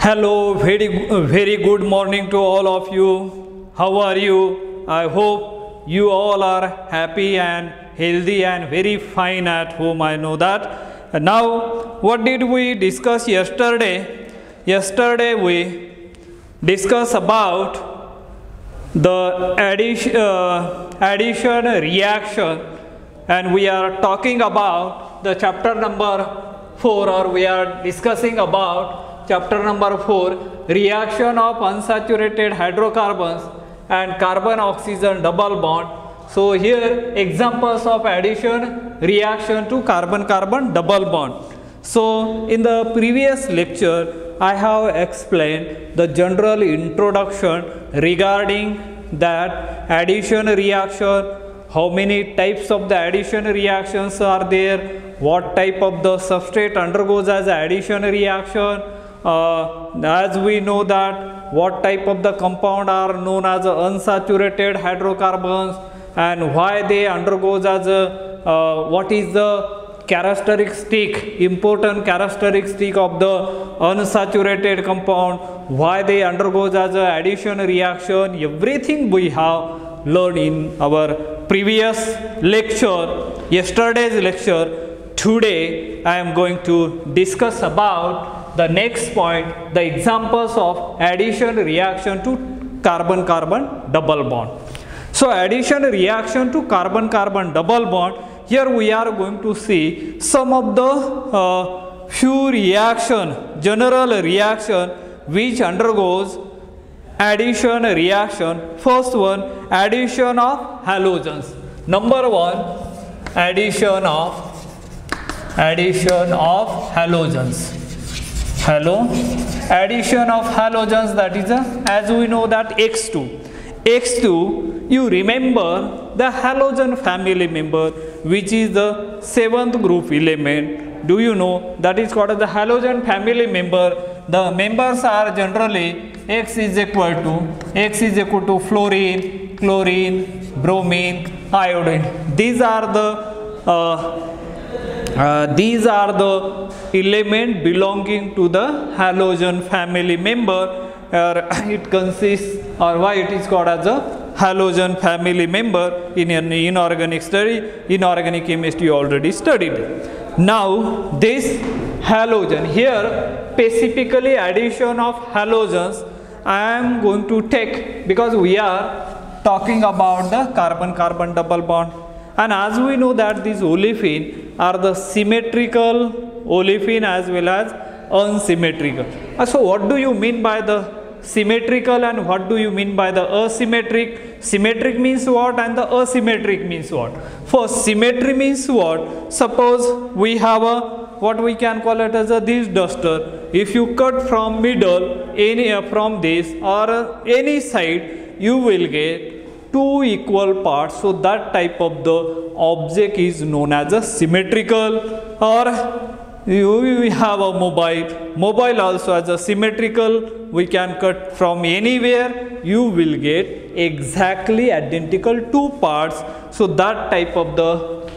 Hello, very good morning to all of you. How are you? I hope you all are happy and healthy and very fine at home. I know that. And now, what did we discuss yesterday? Yesterday we discussed about the addition reaction, and we are talking about the chapter number 4, or we are discussing about chapter number 4, reaction of unsaturated hydrocarbons and carbon oxygen double bond. So here examples of addition reaction to carbon carbon double bond. So in the previous lecture I have explained the general introduction regarding that addition reaction, how many types of the addition reactions are there, what type of the substrate undergoes as addition reaction. As we know that what type of the compound are known as unsaturated hydrocarbons and why they undergoes as what is the characteristic, important characteristic of the unsaturated compound, why they undergoes as a addition reaction. Everything we have learned in our previous lecture, yesterday's lecture. Today I am going to discuss about the next point, the examples of addition reaction to carbon carbon double bond. So addition reaction to carbon carbon double bond, here we are going to see some of the few reaction, general reaction which undergoes addition reaction. First one, addition of halogens. Number one, addition of halogens. Addition of halogens, that is as we know that X2, you remember the halogen family member which is the 7th group element. Do you know that is called as the halogen family member? The members are generally X is equal to fluorine, chlorine, bromine, iodine. These are the element belonging to the halogen family member. It consists, or why it is called as a halogen family member in an inorganic study, inorganic chemistry already studied. Now this halogen, here specifically addition of halogens I am going to take because we are talking about the carbon carbon double bond. And as we know that these olefin are the symmetrical olefin as well as unsymmetrical. So what do you mean by the symmetrical and what do you mean by the asymmetric? Symmetric means what and the asymmetric means what? First, symmetry means what? Suppose we have a what we can call it as this duster. If you cut from middle from this or any side, you will get two equal parts. So that type of the object is known as a symmetrical. Or we have a mobile also as a symmetrical. We can cut from anywhere, you will get exactly identical two parts. So that type of the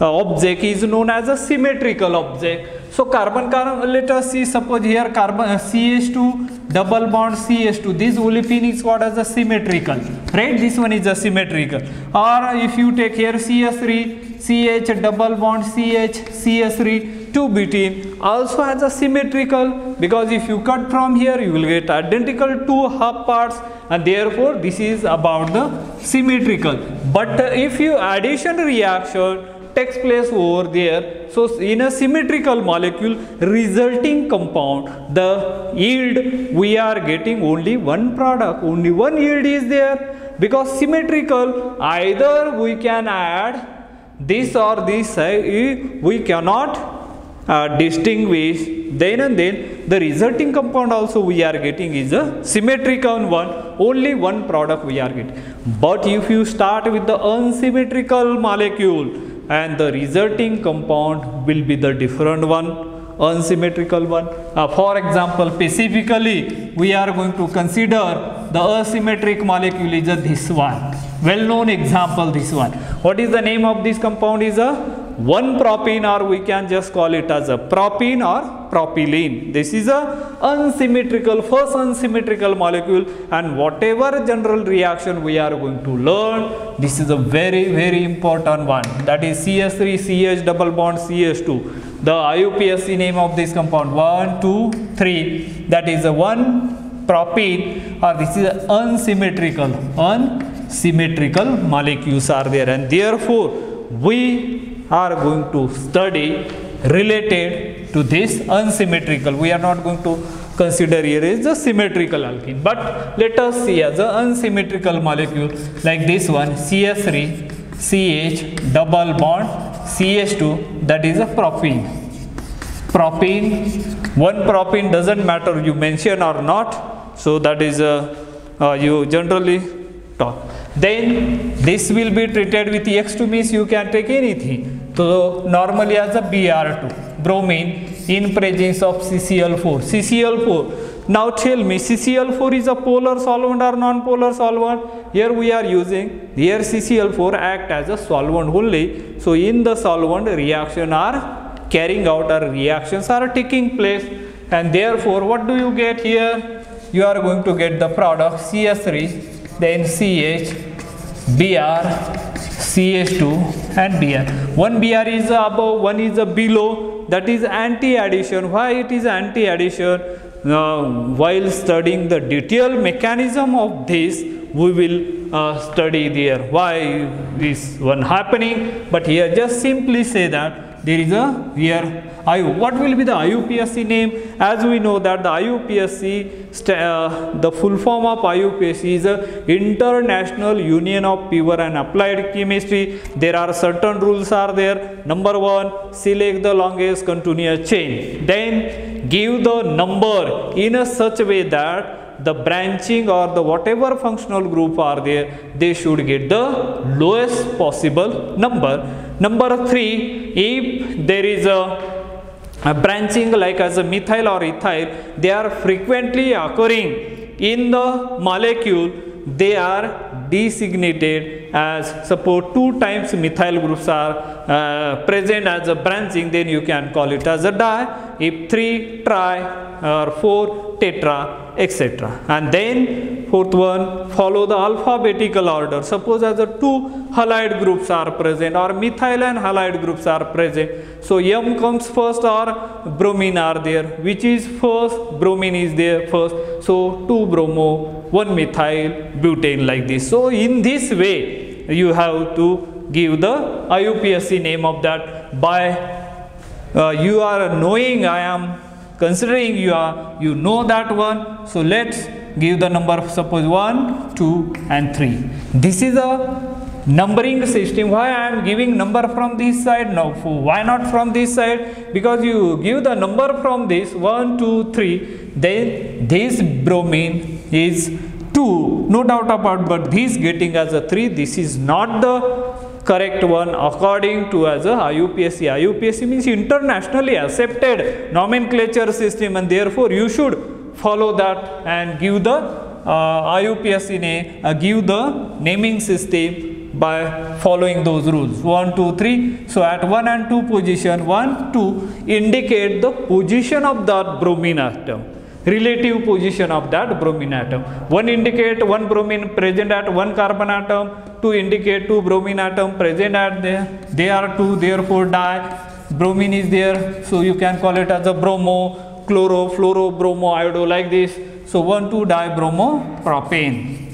object is known as a symmetrical object. So carbon carbon, let us see, suppose here carbon CH2 double bond CH2, this olefin is called as a symmetrical, right? This one is a symmetrical. Or if you take here CH3 CH double bond CH CH3, 2 butene also has a symmetrical, because if you cut from here you will get identical two half parts, and therefore this is about the symmetrical. But if you addition reaction takes place over there, so in a symmetrical molecule resulting compound, the yield we are getting only one product, only one yield is there, because symmetrical either we can add this or this side, we cannot distinguish, then and then the resulting compound also we are getting is a symmetrical one, only one product we are getting. But if you start with the unsymmetrical molecule, and the resulting compound will be the different one, unsymmetrical one. For example, specifically we are going to consider the asymmetric molecule is this one, well known example, this one. What is the name of this compound? Is a one propene, or we can just call it as a propene or propylene. This is a unsymmetrical, first unsymmetrical molecule, and whatever general reaction we are going to learn, this is a very important one, that is CH3 CH double bond CH2. The IUPAC name of this compound 1 2 3, that is a one propene, or this is unsymmetrical molecules are there, and therefore we are going to study related to this unsymmetrical. We are not going to consider here is the symmetrical alkene, but let us see as a unsymmetrical molecule like this one, CH3 CH double bond CH2, that is a propene. One propene, doesn't matter you mention or not, so that is you generally talk. Then this will be treated with X2, means you can take anything. So normally as a Br2, bromine in presence of CCl4. Now tell me, CCl4 is a polar solvent or non-polar solvent? Here we are using, here CCl4 act as a solvent only. So in the solvent, reaction are carrying out, or reactions are taking place, and therefore what do you get here? You are going to get the product CH3, then CH, Br, CH2 and Br. One Br is above, one is below, that is anti-addition. Why it is anti-addition? While studying the detailed mechanism of this, we will study there why this one happening, but here just simply say that there is a here what will be the IUPAC name? As we know that the IUPAC, the full form of IUPAC is a International Union of Pure and Applied Chemistry. There are certain rules are there. Number 1, select the longest continuous chain. Then give the number in a such way that the branching or the whatever functional group are there, they should get the lowest possible number. Number 3, if there is a branching like as a methyl or ethyl, they are frequently occurring in the molecule, they are designated as, suppose 2 times methyl groups are present as a branching, then you can call it as a di. If 3 tri or 4 tetra, etc. And then 4th one, follow the alphabetical order. Suppose as a 2 halide groups are present, or methyl and halide groups are present, so M comes first or bromine are there. Which is first? Bromine is there first. So 2 bromo, 1 methyl, butane, like this. So in this way you have to give the IUPAC name of that. By you are knowing, I am considering you know that one. So let's give the number, suppose 1, 2 and 3. This is a numbering system. Why I am giving number from this side? No, why not from this side? Because you give the number from this 1, 2, 3, then this bromine is 2, no doubt about, but this getting as a 3, this is not the correct one according to as a IUPAC. IUPAC means internationally accepted nomenclature system, and therefore you should follow that and give the IUPAC name, give the naming system by following those rules 1, 2, 3. So at 1 and 2 position, 1, 2 indicate the position of that bromine atom, relative position of that bromine atom. 1 indicate 1 bromine present at 1 carbon atom, 2 indicate 2 bromine atom present at there. They are 2, therefore di. Bromine is there, so you can call it as a bromo, chloro, fluoro, bromo, iodo, like this. So 1, 2 dibromo propane.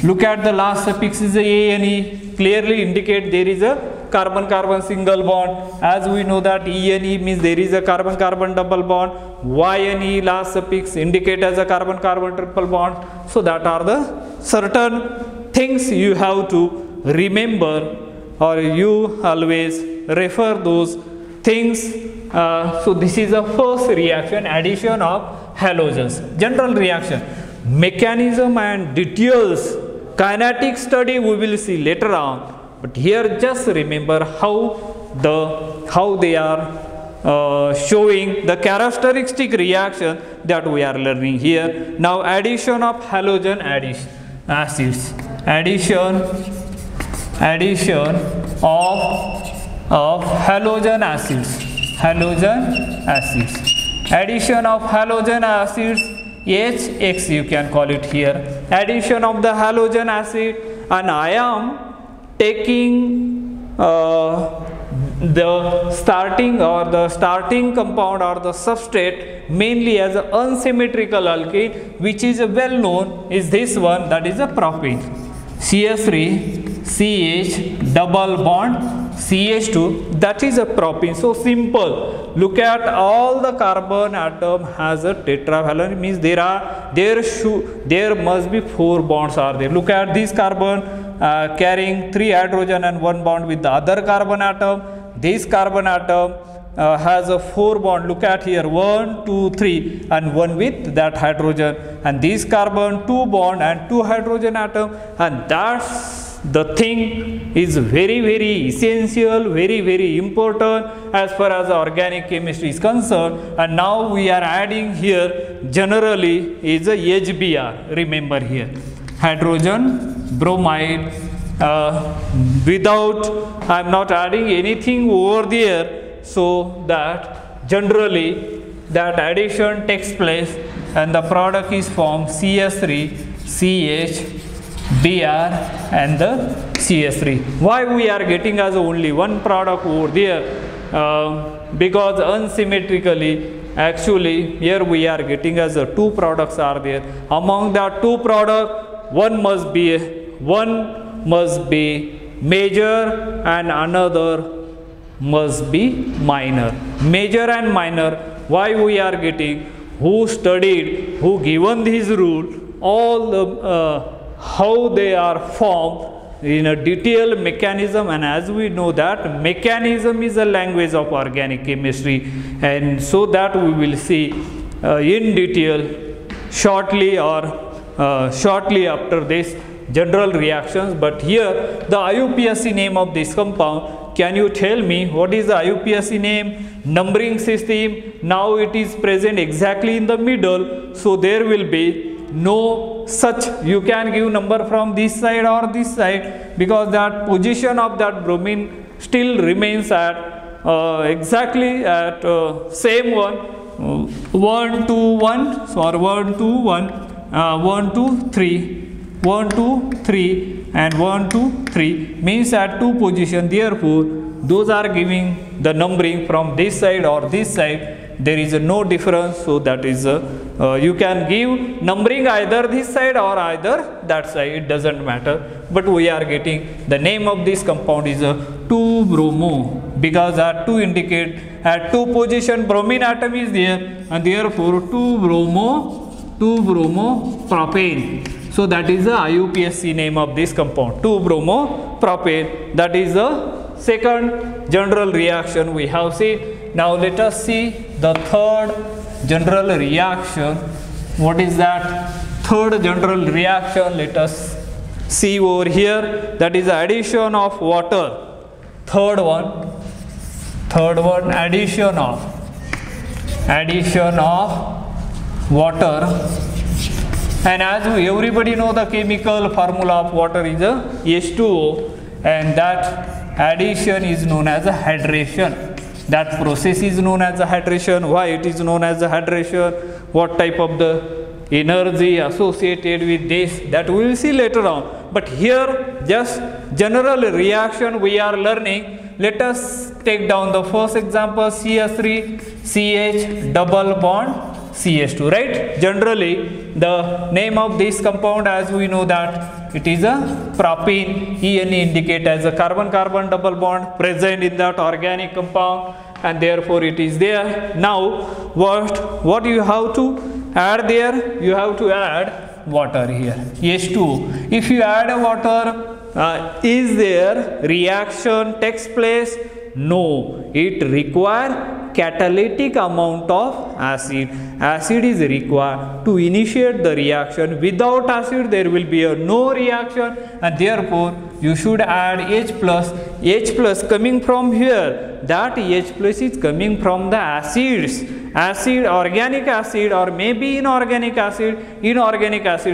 Look at the last suffix is A and E, clearly indicate there is a carbon-carbon single bond. As we know that E and E means there is a carbon-carbon double bond. Y and E last suffix indicate as a carbon-carbon triple bond. So that are the certain things you have to remember, or you always refer those things. So this is the first reaction, addition of halogens. General reaction, mechanism and details, kinetic study we will see later on. But here just remember how they are showing the characteristic reaction that we are learning here. Now addition of halogen acids, addition of halogen acids, addition of halogen acids, HX you can call it here, addition of the halogen acid, and I am taking the starting compound or the substrate mainly as an unsymmetrical alkene, which is well known is this one, that is a propane. CH3 CH double bond CH2, that is a propene. So simple. Look at all the carbon atom has a tetravalent, means there must be 4 bonds are there. Look at this carbon carrying 3 hydrogen and 1 bond with the other carbon atom. This carbon atom has a 4 bond. Look at here, 1, 2, 3 and 1 with that hydrogen, and this carbon 2 bond and 2 hydrogen atom, and that's the thing is very essential, very important as far as organic chemistry is concerned. And now we are adding here generally is a HBr. Remember here, hydrogen bromide, without I am not adding anything over there, so that generally that addition takes place and the product is formed CH3 CH Br and the CH3. Why we are getting as only one product over there? Because unsymmetrically, actually here we are getting as 2 products are there. Among the 2 products, one must be major and another must be minor. Major and minor. Why we are getting? Who studied? Who given this rule? All the how they are formed in a detailed mechanism, and as we know that mechanism is a language of organic chemistry, and so that we will see in detail shortly after this general reactions. But here the IUPAC name of this compound, can you tell me what is the IUPAC name? Numbering system, now it is present exactly in the middle, so there will be no such you can give number from this side or this side, because that position of that bromine still remains at exactly at same one, 1 2 1, so 1 2 1, 1 2 3, 1 2 3 and 1 2 3 means at 2 position. Therefore those are giving the numbering from this side or this side. There is no difference, so that is you can give numbering either this side or either that side, it doesn't matter. But we are getting the name of this compound is 2-bromo, because at 2 indicate at 2 position bromine atom is there, and therefore 2-bromo propane. So that is the IUPAC name of this compound, 2-bromo propane. That is the second general reaction we have seen. Now let us see the third general reaction. What is that third general reaction? Let us see over here. That is addition of water. Third one, addition of water. And as everybody know, the chemical formula of water is a H2O, and that addition is known as a hydration. That process is known as a hydration. Why it is known as a hydration? What type of the energy associated with this, that we will see later on. But here just general reaction we are learning. Let us take down the first example, CH3 CH double bond CH2, right? Generally the name of this compound, as we know that it is a propene. ENE indicate as a carbon-carbon double bond present in that organic compound, and therefore it is there. Now what you have to add there? You have to add water here, H2O. If you add a water, is there reaction takes place? No, it require catalytic amount of acid. Acid is required to initiate the reaction. Without acid there will be no reaction, and therefore you should add H plus. H plus coming from here, that H plus is coming from the acids, acid, organic acid, or maybe inorganic acid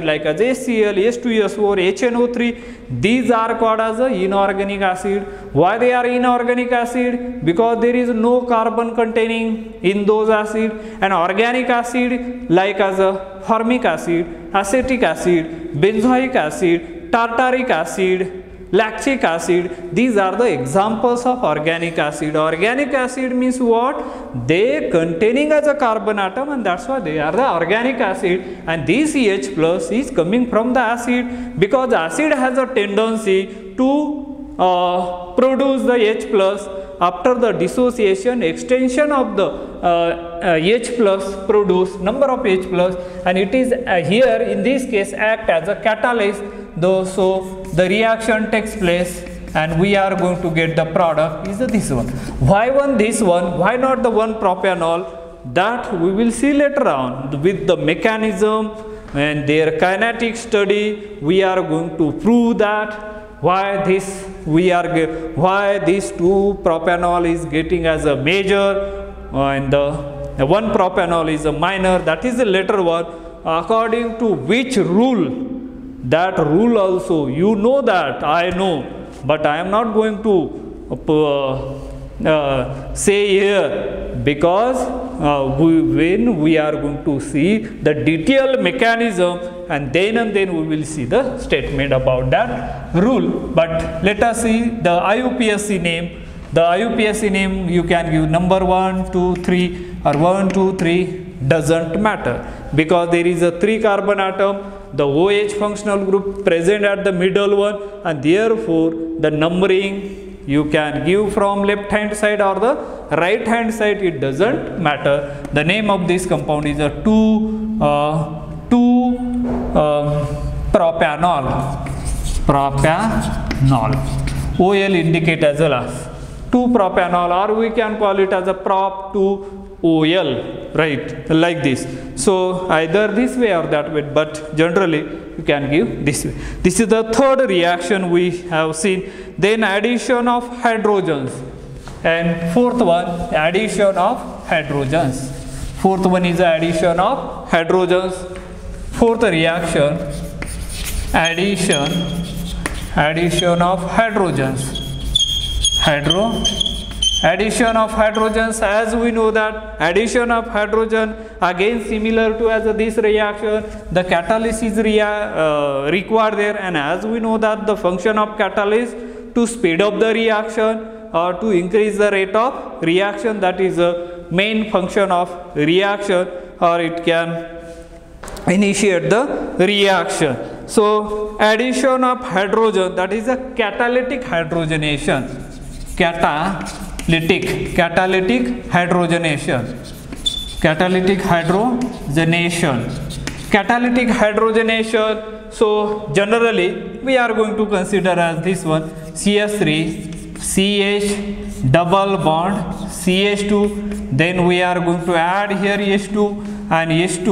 like as HCl, H2SO4, HNO3. These are called as inorganic acid. Why they are inorganic acid? Because there is no carbon containing in those acid. And organic acid like as formic acid, acetic acid, benzoic acid, tartaric acid, lactic acid, these are the examples of organic acid. Organic acid means what? They containing as a carbon atom, and that's why they are the organic acid. And this CH plus is coming from the acid, because acid has a tendency to produce the H plus after the dissociation. Extension of the H plus produce number of H plus, and it is here in this case act as a catalyst. So the reaction takes place and we are going to get the product is this one. Why this one? Why not the 1-propanol? That we will see later on with the mechanism and their kinetic study. We are going to prove that why this 2-propanol is getting as a major and the 1-propanol is a minor. That is the later one. According to which rule? That rule also, you know that, I know, but I am not going to say here, because when we are going to see the detailed mechanism, and then we will see the statement about that rule. But let us see the IUPAC name. The IUPAC name you can give number 1, 2, 3 or 1, 2, 3 doesn't matter, because there is a 3-carbon atom, the OH functional group present at the middle one, and therefore the numbering you can give from left hand side or the right hand side, it doesn't matter. The name of this compound is a 2-propanol. OL indicate as a last 2-propanol, or we can call it as a prop 2-OL, right, like this. So either this way or that way, but generally you can give this way. This is the third reaction we have seen. Then addition of hydrogens, and fourth one, addition of hydrogens. Fourth one is addition of hydrogens. Fourth reaction, addition of hydrogens. Addition of hydrogens, as we know that addition of hydrogen again similar to as this reaction, the catalyst is required there, and as we know that the function of catalyst to speed up the reaction or to increase the rate of reaction, that is a main function of reaction, or it can initiate the reaction. So addition of hydrogen, that is a catalytic hydrogenation. Catalytic hydrogenation. So generally we are going to consider as this one, CH3 CH double bond CH2, then we are going to add here H2 and H2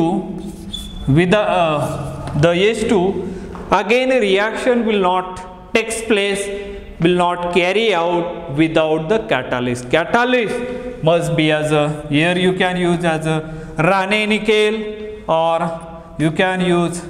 with the H2. Again reaction will not take place, will not carry out without the catalyst. Catalyst must be as a, here you can use as a Raney nickel, or you can use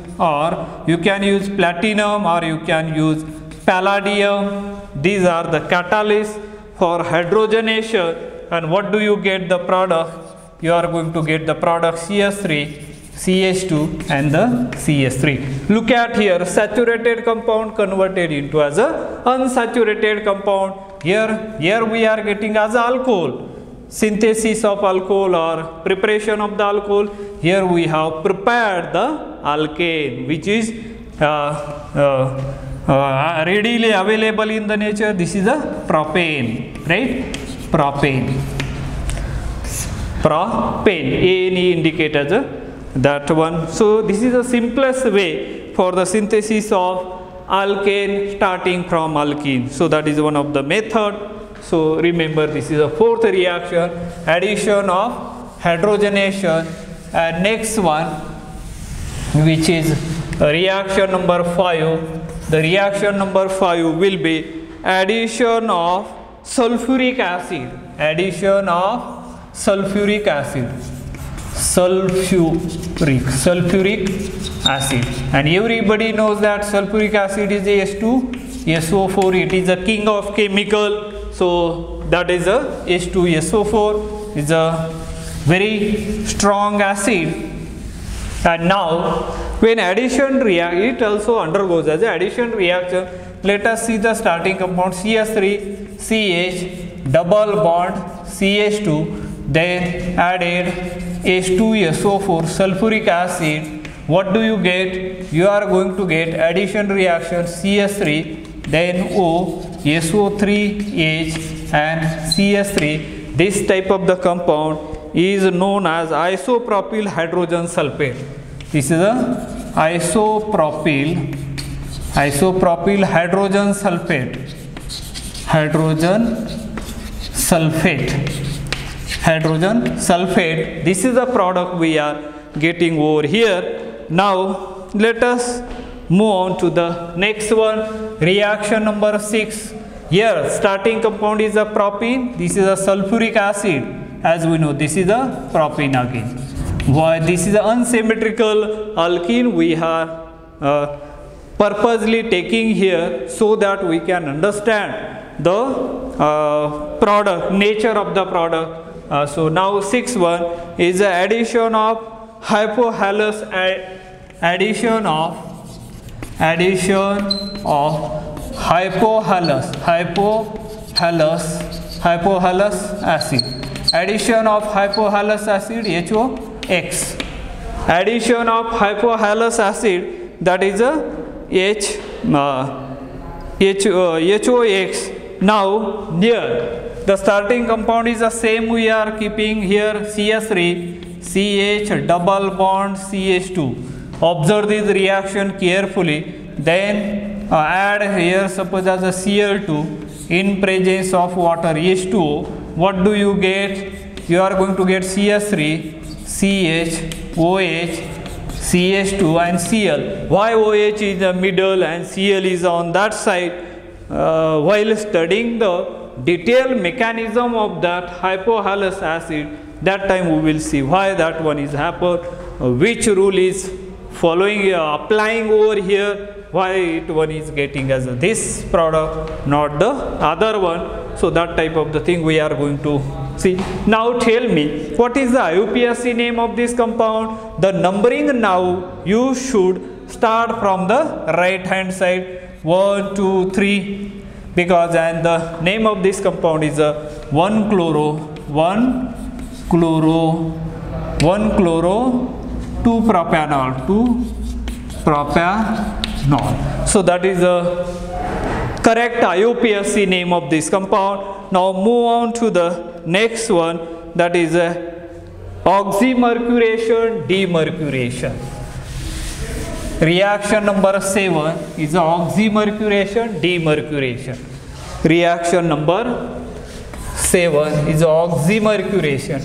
platinum, or you can use palladium. These are the catalysts for hydrogenation. And what do you get the product? You are going to get the product CH3, CH2 and the CH3. Look at here, saturated compound converted into as a unsaturated compound. Here we are getting as alcohol, synthesis of alcohol or preparation of the alcohol. Here we have prepared the alkane, which is readily available in the nature. This is a propane, right? Propane, ANE indicate as a that one. So this is the simplest way for the synthesis of alkane starting from alkene. So that is one of the method. So remember, this is a fourth reaction, addition of hydrogenation. And next one, which is reaction number 5. The reaction number 5 will be addition of sulfuric acid. Addition of sulfuric acid. sulfuric acid, and everybody knows that sulfuric acid is H2SO4. It is a king of chemical, so that is a H2SO4 is a very strong acid. And now when addition it also undergoes as an addition reaction. Let us see the starting compound CH3CH double bond CH2, then added H2SO4 sulfuric acid. What do you get? You are going to get addition reaction CH3, then O, SO3H and CH3. This type of the compound is known as isopropyl hydrogen sulfate. This is a isopropyl hydrogen sulfate. This is the product we are getting over here. Now let us move on to the next one, reaction number 6. Here starting compound is a propene. This is a sulfuric acid. As we know, this is a propene again. Why this is an unsymmetrical alkene we are purposely taking here so that we can understand the product, nature of the product. So now 6.1 is the addition of hypohalous, hypohalous acid. Addition of hypohalous acid HOX. Addition of hypohalous acid, that is a HOX. Now here the starting compound is the same we are keeping here, CH3CH double bond CH2. Observe this reaction carefully. Then add here suppose as a Cl2 in presence of water H2O. What do you get? You are going to get CH3, CH, OH, CH2 and Cl. Why OH is in the middle and Cl is on that side? While studying the detailed mechanism of that hypohalous acid, that time we will see why that one is happened, which rule is following, applying over here, why it one is getting as this product, not the other one. So that type of the thing we are going to see. Now tell me, what is the IUPAC name of this compound? The numbering now you should start from the right hand side, 1, 2, 3, because and the name of this compound is a 2-propanol. So that is the correct IUPAC name of this compound. Now move on to the next one, that is oxymercuration, demercuration. Reaction number 7 is oxymercuration, demercuration. Reaction number 7 is oxymercuration,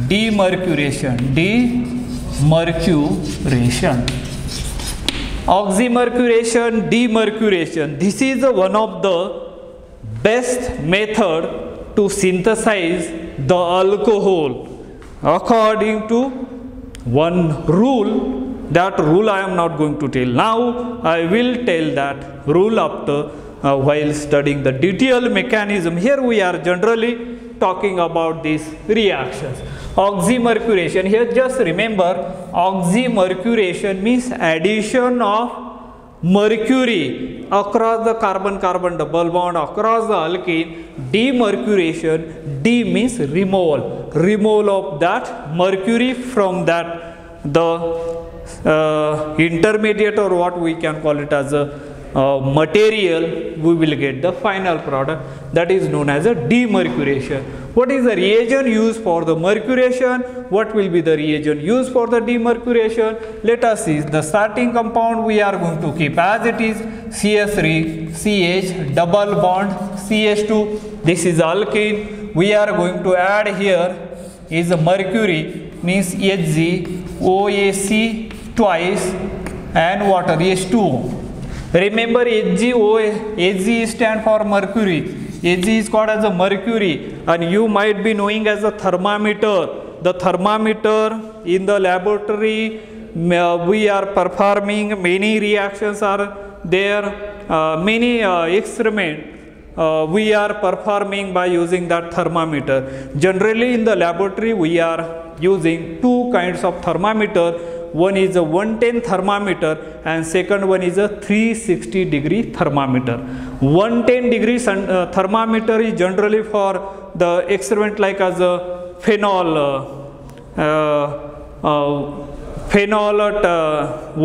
demercuration. Oxymercuration, demercuration. This is one of the best method to synthesize the alcohol according to one rule. That rule I am not going to tell now. I will tell that rule after while studying the detailed mechanism. Here we are generally talking about these reactions. Oxymercuration, here just remember, oxymercuration means addition of mercury across the carbon-carbon double bond across the alkene. Demercuration, D means removal of that mercury from that the intermediate, or what we can call it as a material. We will get the final product, that is known as a demercuration. What is the reagent used for the mercuration? What will be the reagent used for the demercuration? Let us see. The starting compound we are going to keep as it is, CH3CH double bond CH2. This is alkene. We are going to add here is a mercury, means HgOAc twice and water H2O. Remember Hg stand for mercury, Ag is called as a mercury, and you might be knowing as a thermometer. The thermometer in the laboratory, we are performing many reactions are there, many experiments we are performing by using that thermometer. Generally in the laboratory we are using two kinds of thermometer. One is a 110 thermometer and second one is a 360 degree thermometer. 110 degree thermometer is generally for the experiment like as a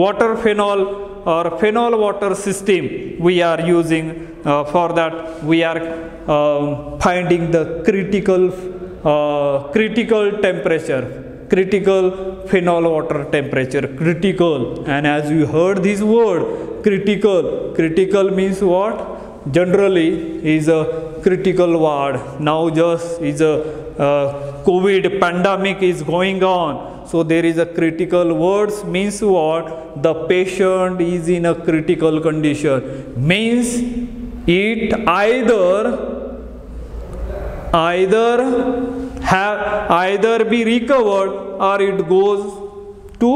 water phenol or phenol water system we are using. For that we are finding the critical temperature, critical phenol water temperature, critical. And as you heard this word critical means what? Generally is a critical word. Now just is a COVID pandemic is going on, so there is a critical words means what? The patient is in a critical condition, means it either be recovered or it goes to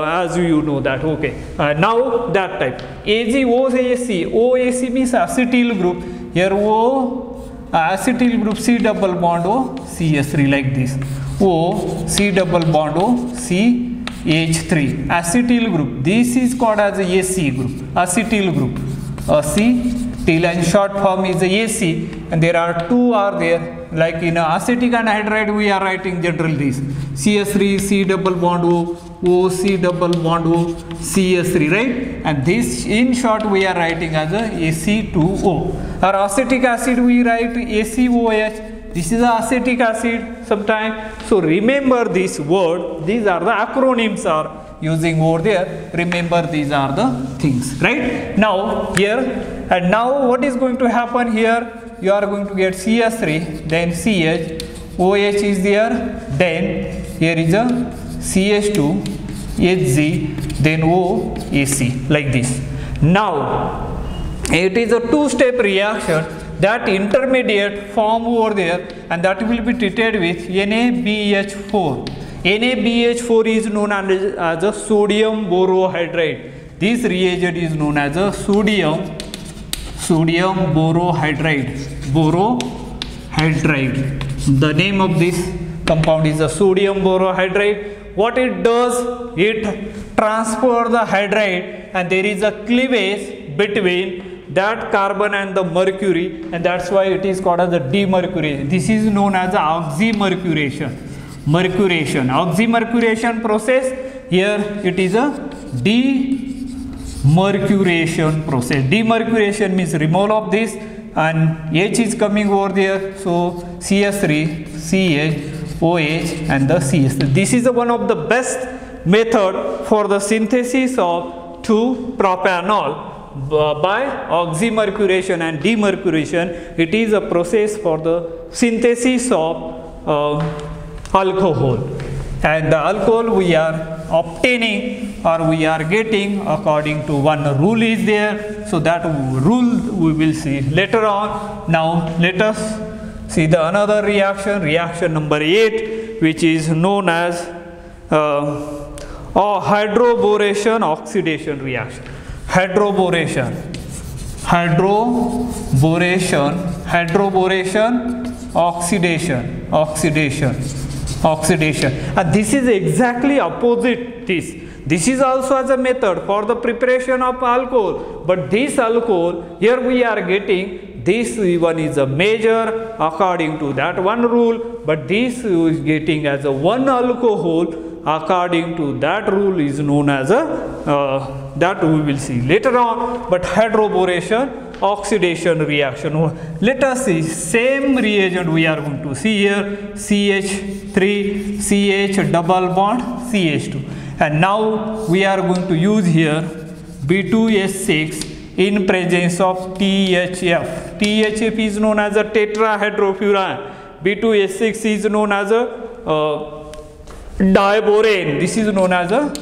as you know that. Okay, now that type AgOAC. OAC means acetyl group. Here O acetyl group, C double bond O CH3 like this. O C double bond O CH3 acetyl group. This is called as a AC group, acetyl group. Acetyl and short form is AC, and there are two are there, like in acetic anhydride we are writing generally this CH3 C double bond O C double bond O CH3, right? And this in short we are writing as a AC2O. Or acetic acid we write ACOH. This is acetic acid sometime. So remember this word, these are the acronyms are using over there. Remember these are the things, right? Now here, and now what is going to happen here? You are going to get CH3, then CH, OH is there, then here is a CH2, Hg, then OAC, like this. Now it is a two-step reaction. That intermediate form over there, and that will be treated with NaBH4. NaBH4 is known as a sodium borohydride. This reagent is known as a sodium borohydride. The name of this compound is a sodium borohydride. What it does, it transfers the hydride, and there is a cleavage between that carbon and the mercury, and that's why it is called as a demercuration. This is known as oxymercuration. Oxymercuration process. Here it is a demercuration process. Demercuration means removal of this, and H is coming over there, so CH3, CH, OH and the CH3. This is one of the best method for the synthesis of 2-propanol. By oxymercuration and demercuration, it is a process for the synthesis of alcohol, and the alcohol we are obtaining or we are getting according to one rule is there. So that rule we will see later on. Now let us see the another reaction number 8, which is known as hydroboration oxidation reaction. Hydroboration, oxidation, and this is exactly opposite this. This is also as a method for the preparation of alcohol, but this alcohol here we are getting, this one is a major according to that one rule, but this is getting as a one alcohol according to that rule is known as a that we will see later on. But hydroboration oxidation reaction, let us see same reagent we are going to see here, CH3 CH double bond CH2, and now we are going to use here B2S6 in presence of THF. THF is known as a tetrahydrofuran. B2S6 is known as a diborane. This is known as a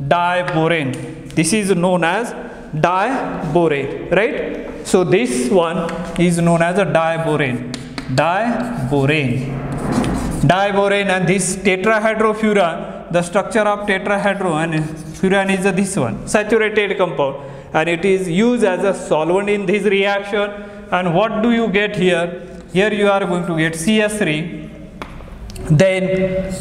diborane. This is known as diborane, right? So this one is known as a diborane. Diborane, and this tetrahydrofuran, the structure of tetrahydro and furan is this one, saturated compound, and it is used as a solvent in this reaction. And what do you get here? Here you are going to get CS3, then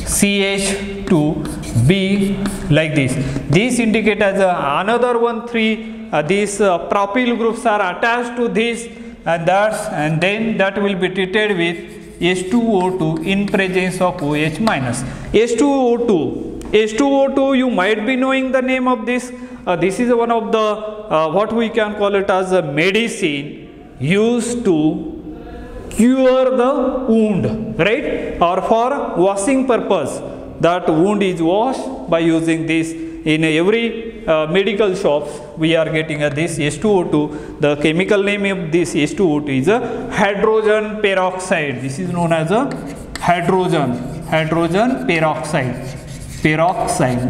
CH2B like this. This indicate as another one, three these propyl groups are attached to this, and then that will be treated with H2O2 in presence of OH minus. H2O2, you might be knowing the name of this. This is one of the what we can call it as a medicine used to cure the wound, right, or for washing purpose. That wound is washed by using this. In every medical shops we are getting this H2O2. The chemical name of this H2O2 is a hydrogen peroxide. This is known as a hydrogen peroxide.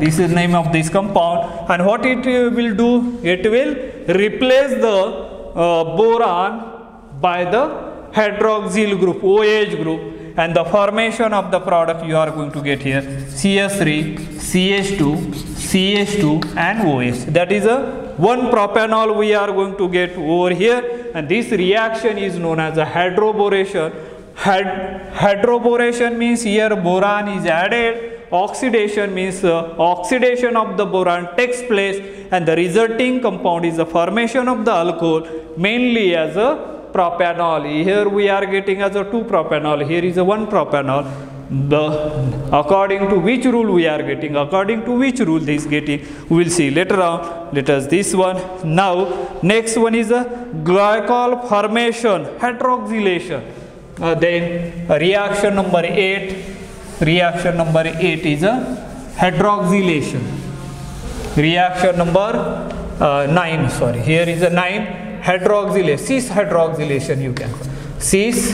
This is the name of this compound, and what it will do, it will replace the boron by the hydroxyl group, OH group, and the formation of the product you are going to get here CS3, CH2 and OH. That is a one propanol we are going to get over here, and this reaction is known as a hydroboration. Hydroboration means here boron is added. Oxidation means oxidation of the boron takes place, and the resulting compound is the formation of the alcohol, mainly as a propanol. Here we are getting as a 2-propanol. Here is a 1-propanol. According to which rule we are getting, according to which rule this getting, we will see later on. Let us this one. Now next one is a glycol formation, hydroxylation. Then reaction number 8. Reaction number 8 is a hydroxylation. Reaction number 9. Sorry, here is a 9. Hydroxylation, cis hydroxylation you can call. Cis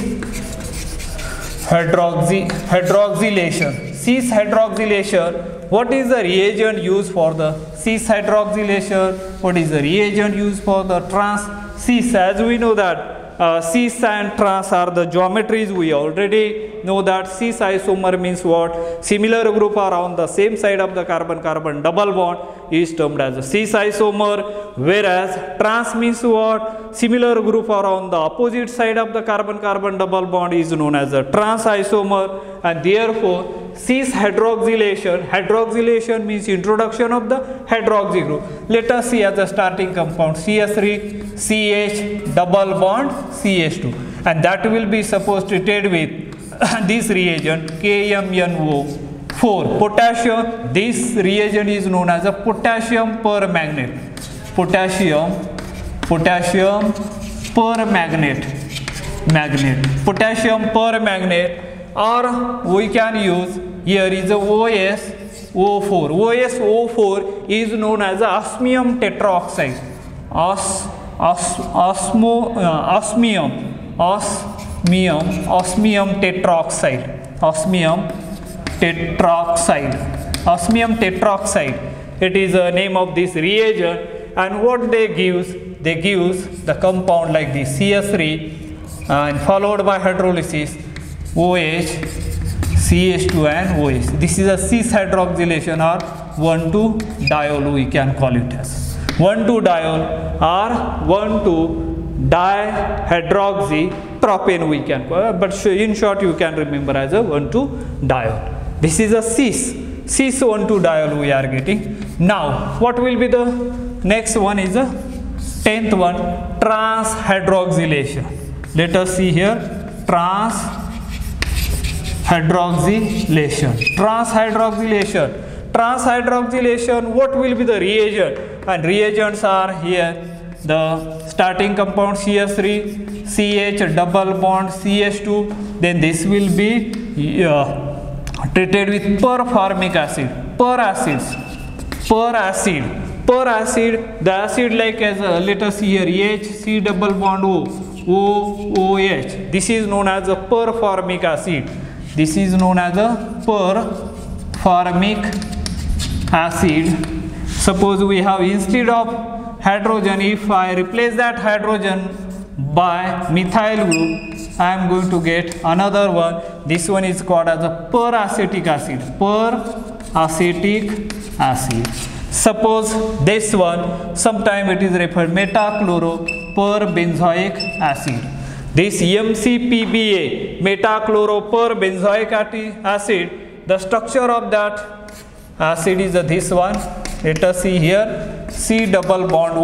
hydroxylation. What is the reagent used for the cis hydroxylation? What is the reagent used for the trans cis? As we know that cis and trans are the geometries. We already know that cis isomer means what? Similar group are on the same side of the carbon-carbon double bond is termed as a cis isomer, whereas trans means what? Similar group are on the opposite side of the carbon-carbon double bond is known as a trans isomer, and therefore cis hydroxylation means introduction of the hydroxy group. Let us see as a starting compound CS3 CH double bond CH2, and that will be supposed treated with this reagent KMnO4 potassium. This reagent is known as a potassium permanganate. Potassium permanganate, or we can use here is a OSO4. OSO4 is known as osmium tetroxide. Osmium tetroxide. It is the name of this reagent, and what they gives the compound like this CS3 and followed by hydrolysis OH, CH2 and OH. This is a cis hydroxylation or 1,2-diol we can call it as 1,2-diol or 1,2-dihydroxypropane we can call it, but in short you can remember as a 1,2-diol. This is a cis 1,2-diol we are getting. Now what will be the next one is the 10th one, trans hydroxylation. Let us see here, trans hydroxylation. What will be the reagent? And reagents are here the starting compound CS3 CH double bond CH2. Then this will be treated with performic acid. Per acid, the acid like as let us see here H C double bond OOH. This is known as a performic acid. This is known as a performic acid, Suppose we have, instead of hydrogen, if I replace that hydrogen by methyl group, I am going to get another one. This one is called as a peracetic acid. Peracetic acid. Suppose this one, sometime it is referred metachloro perbenzoic acid. This MCPBA, metachloro perbenzoic acid, the structure of that acid is this one. Let us see here, C double bond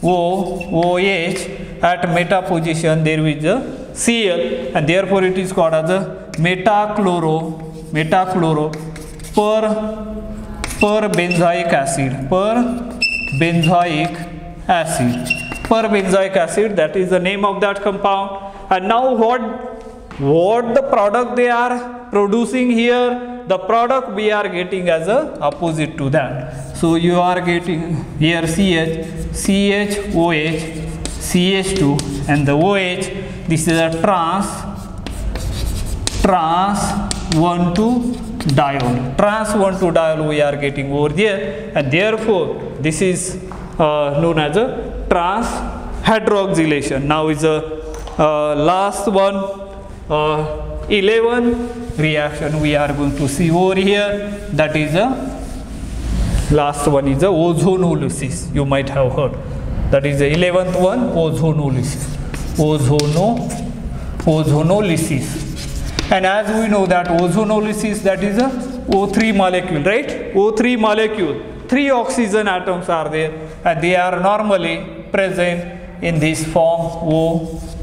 OH, at meta position there is a Cl, and therefore it is called as a metachloro perbenzoic acid, that is the name of that compound. And now what the product they are producing here, the product we are getting as a opposite to that. So you are getting here CHOH, CH2, and the OH, this is a trans 1,2 diol we are getting over there, and therefore this is known as a trans hydroxylation. Now is a last one, 11 reaction we are going to see over here. That is a last one is a ozonolysis. You might have heard. That is the 11th one, ozonolysis. And as we know that ozonolysis, that is a O3 molecule, right? O3 molecule, 3 oxygen atoms are there, and they are normally present in this form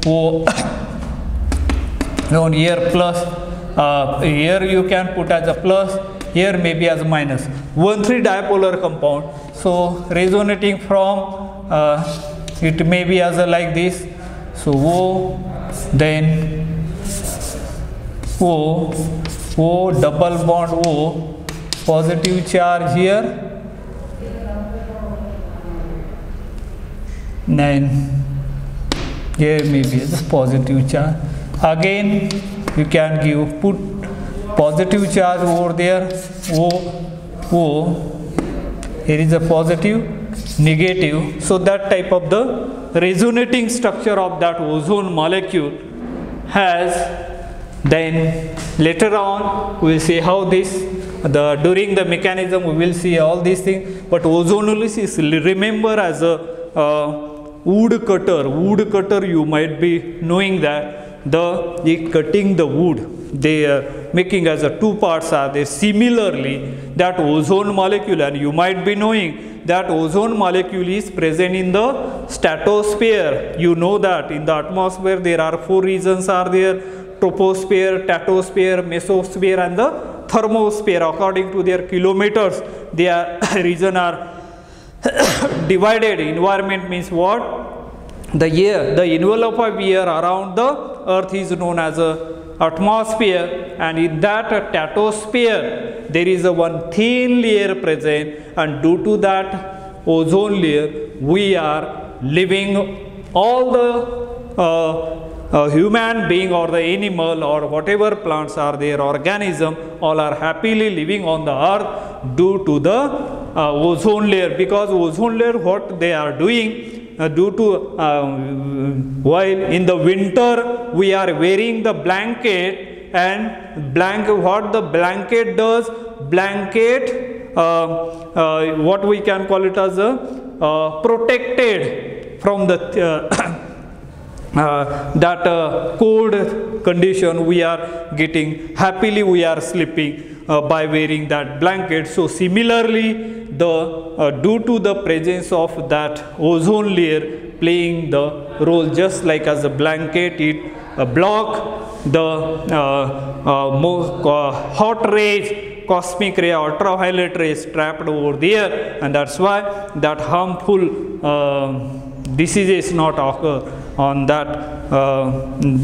O known here plus, here you can put as a plus, here maybe as a minus. 1,3 dipolar compound. So resonating from it may be as a like this. So O, then O double bond O, positive charge here, then here may be as a positive charge. Again you can put positive charge over there, O, here is a positive, negative. So that type of the resonating structure of that ozone molecule has. Then later on we will see how this, during the mechanism we will see all these things. But ozonolysis, remember, as a wood cutter, you might be knowing that the cutting the wood, they are making as a 2 parts are there. Similarly, that ozone molecule, and you might be knowing that ozone molecule is present in the stratosphere. You know that in the atmosphere there are 4 regions are there: troposphere, stratosphere, mesosphere, and the thermosphere. According to their kilometers, their region are divided. Environment means what? The air, the envelope of air around the earth is known as a atmosphere, and in that stratosphere there is a one thin layer present, and due to that ozone layer we are living, all the human being or the animal or whatever plants are there, organism, all are happily living on the earth due to the ozone layer. Because ozone layer, what they are doing, due to while in the winter we are wearing the blanket, and what the blanket does, what we can call it as a protected from the that cold condition we are getting, happily we are sleeping by wearing that blanket. So similarly, due to the presence of that ozone layer playing the role just like as a blanket, it block the hot rays, cosmic ray, ultraviolet rays trapped over there, and that's why that harmful diseases not occur on that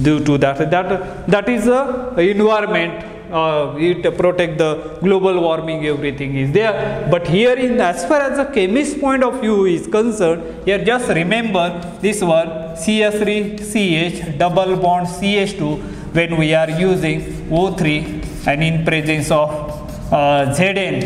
due to that is the environment. It protect the global warming, everything is there. But here, in as far as the chemist point of view is concerned, here just remember this one, CH3CH double bond CH2, when we are using O3 and in presence of Zn,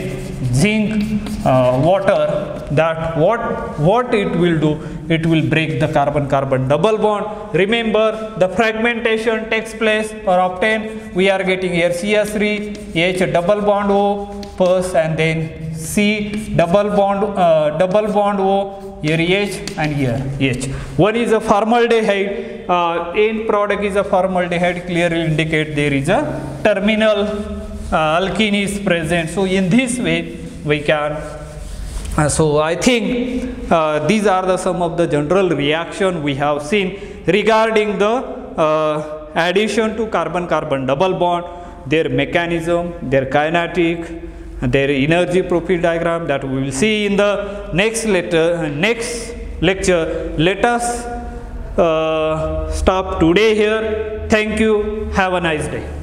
zinc water, that what it will do, it will break the carbon-carbon double bond. Remember, the fragmentation takes place or obtained, we are getting here CH3, H double bond O first, and then C double bond O, here H and here H. One is a formaldehyde, end product is a formaldehyde, clearly indicate there is a terminal alkene is present. So in this way we can, so I think these are the some of the general reaction we have seen regarding the addition to carbon-carbon double bond, their mechanism, their kinetic, their energy profile diagram, that we will see in the next lecture. Let us stop today here. Thank you. Have a nice day.